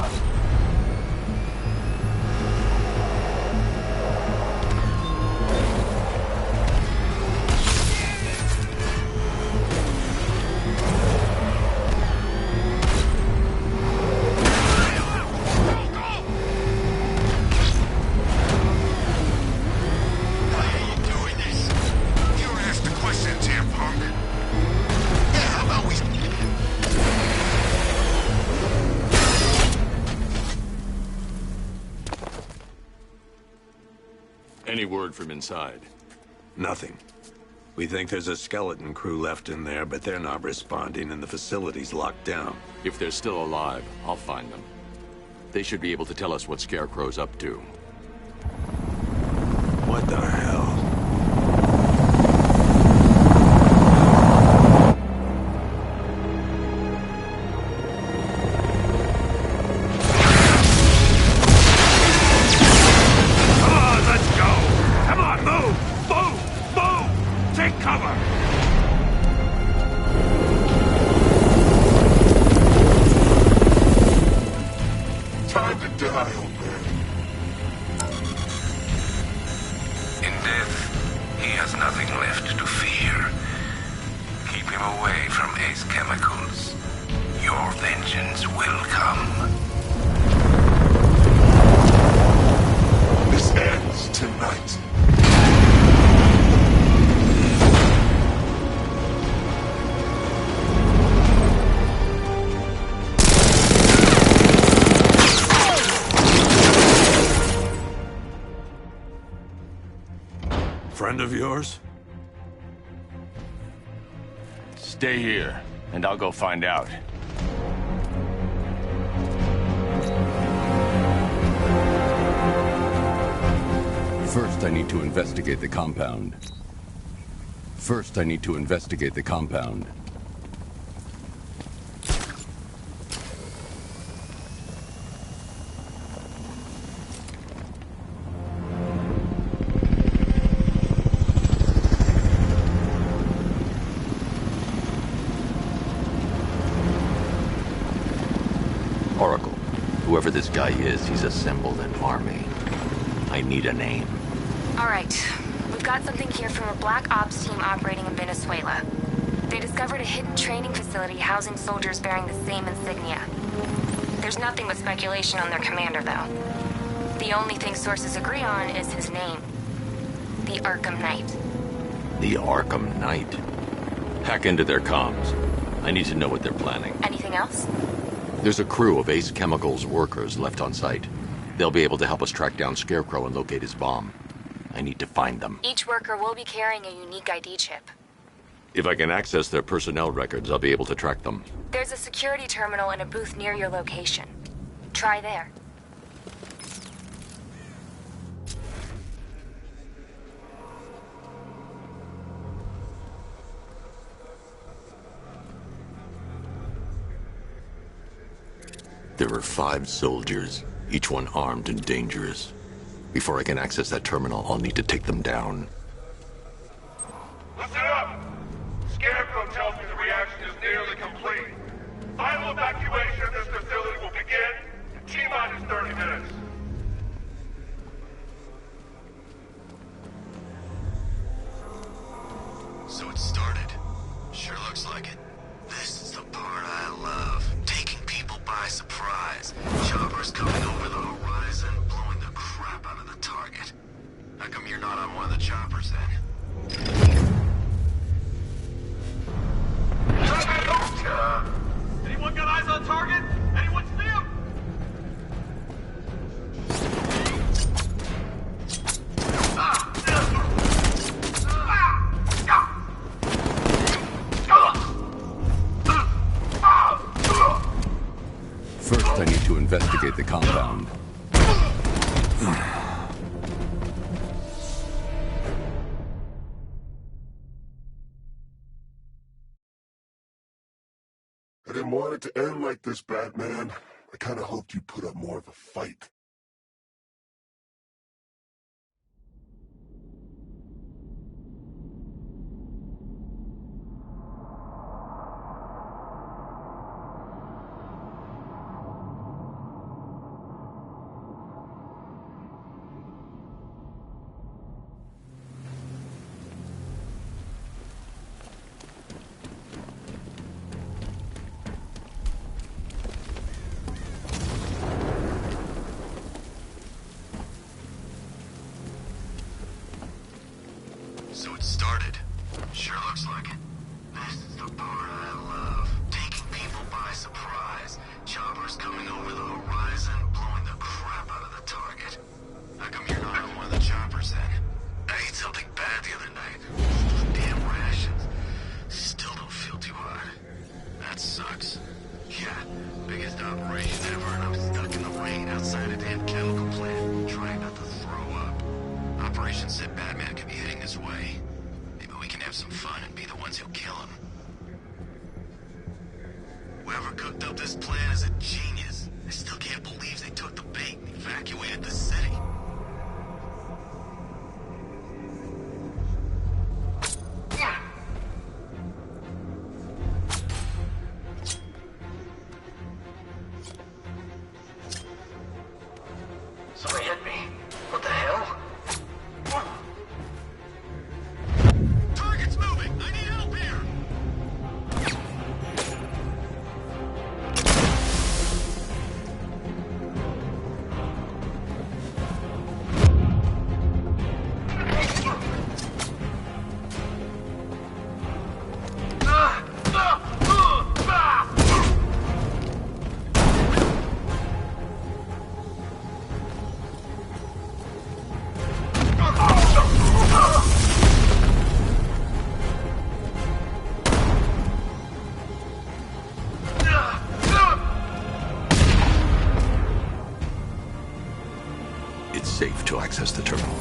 Any word from inside? Nothing. We think there's a skeleton crew left in there, but they're not responding and the facility's locked down. If they're still alive, I'll find them. They should be able to tell us what Scarecrow's up to. What the hell? Friend of yours? Stay here, and I'll go find out. First, I need to investigate the compound. Oracle, whoever this guy is, he's assembled an army. I need a name. All right. We've got something here from a black ops team operating in Venezuela. They discovered a hidden training facility housing soldiers bearing the same insignia. There's nothing but speculation on their commander, though. The only thing sources agree on is his name. the Arkham Knight. The Arkham Knight? Hack into their comms. I need to know what they're planning. Anything else? There's a crew of Ace Chemicals workers left on site. They'll be able to help us track down Scarecrow and locate his bomb. I need to find them. Each worker will be carrying a unique ID chip. If I can access their personnel records, I'll be able to track them. There's a security terminal in a booth near your location. Try there. There are 5 soldiers, each one armed and dangerous. Before I can access that terminal, I'll need to take them down. Listen up! Scarecrow tells me the reaction is nearly complete. Final evacuation of this facility will begin in T-minus 30 minutes. So it started. Sure looks like it. This is the part I love. Taking people by surprise. Choppers coming over the horizon, blowing the crap out of the target. How come you're not on one of the choppers then? Anyone got eyes on target? Anyone see him? First, I need to investigate the compound. I didn't want it to end like this, Batman. I kinda hoped you'd put up more of a fight. So it started. Sure looks like it. This is the part I love. Taking people by surprise. Choppers coming over the horizon, blowing the crap out of the target. How come you're not on one of the choppers then? I ate something bad the other night. Damn rations. Still don't feel too hot. That sucks. Yeah, biggest operation ever, and I'm stuck in the rain outside a damn chemical plant, trying not to throw up. Operation said Batman could be heading this way. Maybe we can have some fun and be the ones who kill him. Whoever cooked up this plan is a genius. I still can't believe they took the bait and evacuated the city. Somebody hit me. What the hell? Target's moving! I need help here! It's safe to access the terminal.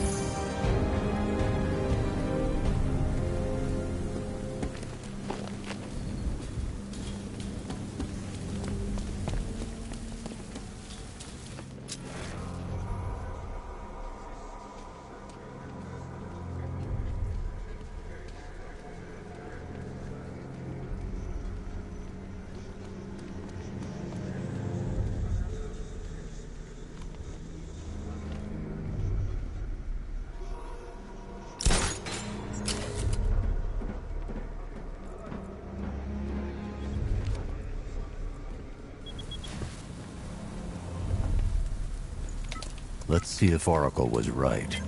Let's see if Oracle was right.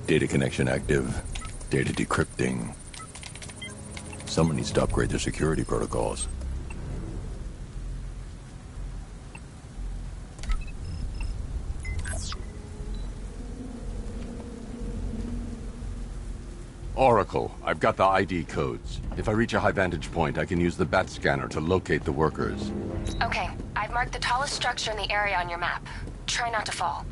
Data connection active. Data decrypting. Someone needs to upgrade their security protocols. Oracle, I've got the ID codes. If I reach a high vantage point, I can use the bat scanner to locate the workers. Okay, I've marked the tallest structure in the area on your map. Try not to fall.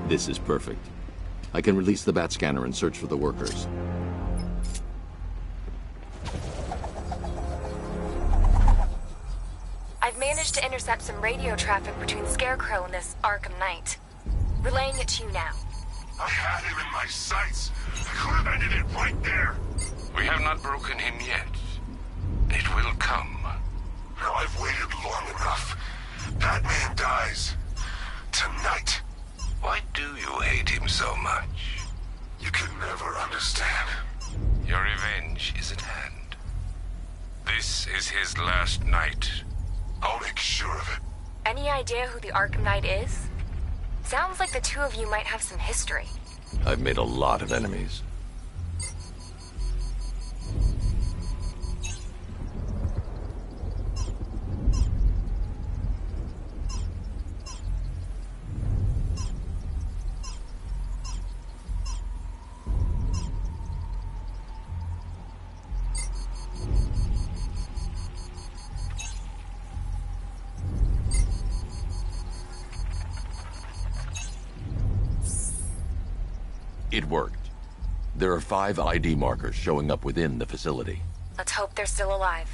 This is perfect. I can release the bat scanner and search for the workers. I've managed to intercept some radio traffic between Scarecrow and this Arkham Knight. Relaying it to you now. I had him in my sights. I could have ended it right there. We have not broken him yet. It will come. Now I've waited long enough. Batman dies. Tonight. Why do you hate him so much? You can never understand. Your revenge is at hand. This is his last night. I'll make sure of it. Any idea who the Arkham Knight is? Sounds like the two of you might have some history. I've made a lot of enemies. It worked. There are 5 ID markers showing up within the facility. Let's hope they're still alive.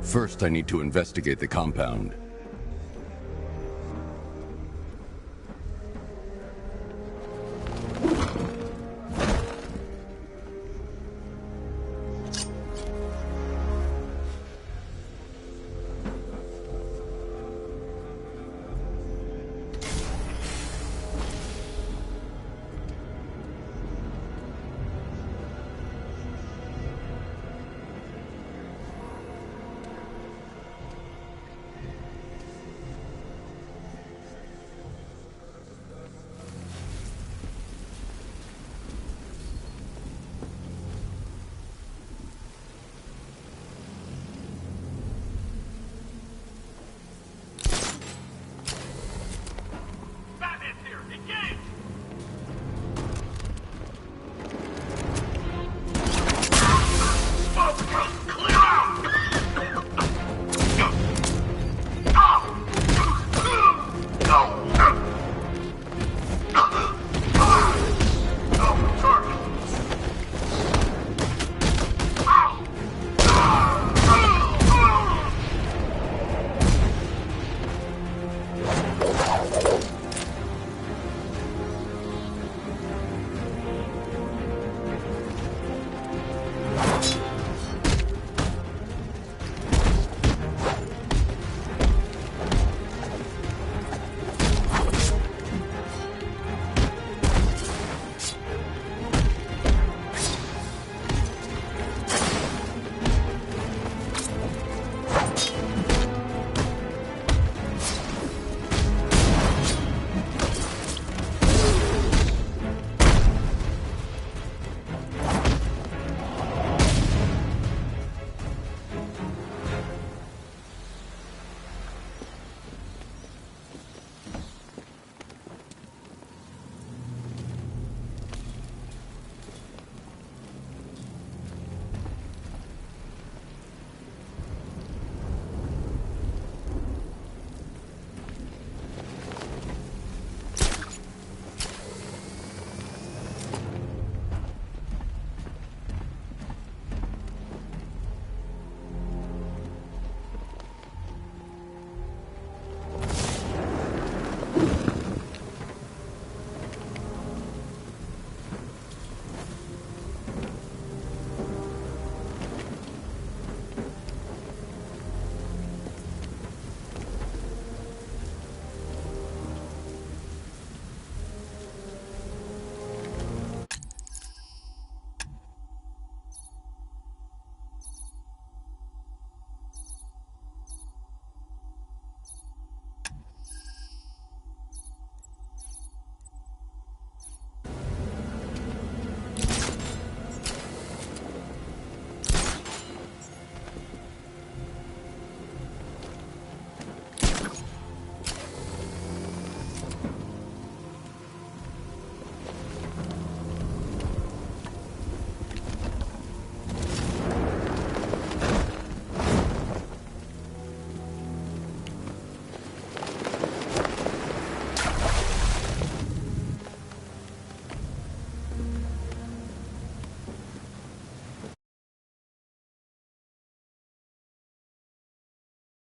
First, I need to investigate the compound.